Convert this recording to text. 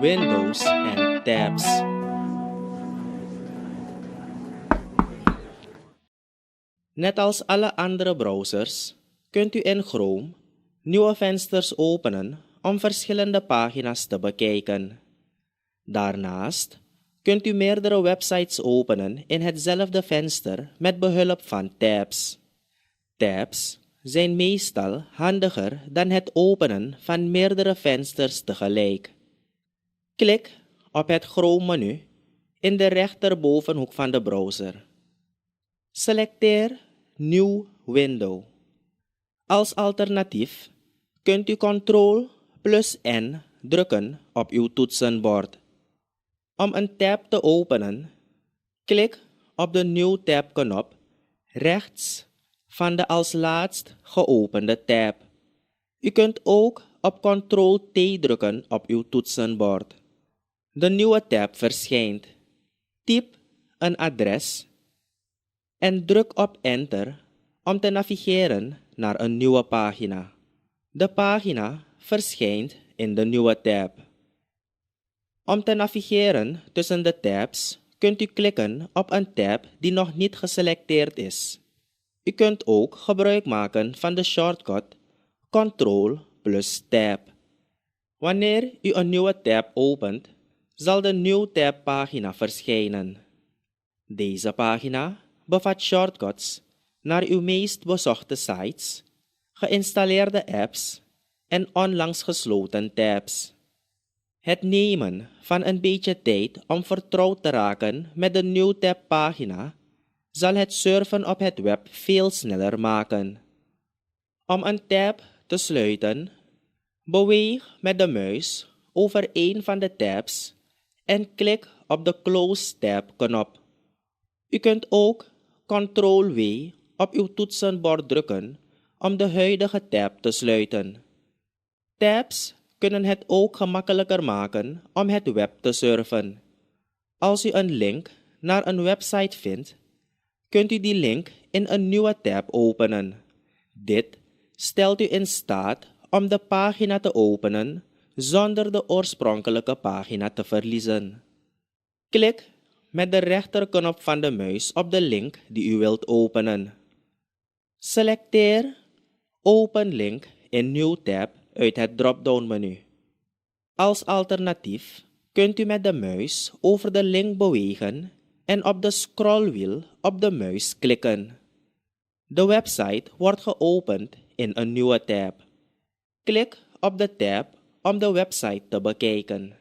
windows en tabs. Net als alle andere browsers kunt u in Chrome nieuwe vensters openen om verschillende pagina's te bekijken. Daarnaast kunt u meerdere websites openen in hetzelfde venster met behulp van tabs. Tabs zijn meestal handiger dan het openen van meerdere vensters tegelijk. Klik op het Chrome-menu in de rechterbovenhoek van de browser. Selecteer New Window. Als alternatief kunt u Ctrl+N drukken op uw toetsenbord. Om een tab te openen, klik op de New Tab-knop rechts van de als laatst geopende tab. U kunt ook op Ctrl+T drukken op uw toetsenbord. De nieuwe tab verschijnt. Typ een adres en druk op Enter om te navigeren naar een nieuwe pagina. De pagina verschijnt in de nieuwe tab. Om te navigeren tussen de tabs kunt u klikken op een tab die nog niet geselecteerd is. U kunt ook gebruik maken van de shortcut Ctrl+Tab. Wanneer u een nieuwe tab opent, zal de New Tab pagina verschijnen. Deze pagina bevat shortcuts naar uw meest bezochte sites, geïnstalleerde apps en onlangs gesloten tabs. Het nemen van een beetje tijd om vertrouwd te raken met de New Tab pagina zal het surfen op het web veel sneller maken. Om een tab te sluiten, beweeg met de muis over een van de tabs en klik op de Close Tab knop. U kunt ook Ctrl+W op uw toetsenbord drukken om de huidige tab te sluiten. Tabs kunnen het ook gemakkelijker maken om het web te surfen. Als u een link naar een website vindt, kunt u die link in een nieuwe tab openen. Dit stelt u in staat om de pagina te openen zonder de oorspronkelijke pagina te verliezen. Klik met de rechterknop van de muis op de link die u wilt openen. Selecteer Open Link in New Tab uit het drop-down-menu. Als alternatief kunt u met de muis over de link bewegen en op de scrollwiel op de muis klikken. De website wordt geopend in een nieuwe tab. Klik op de tab om de website te bekijken.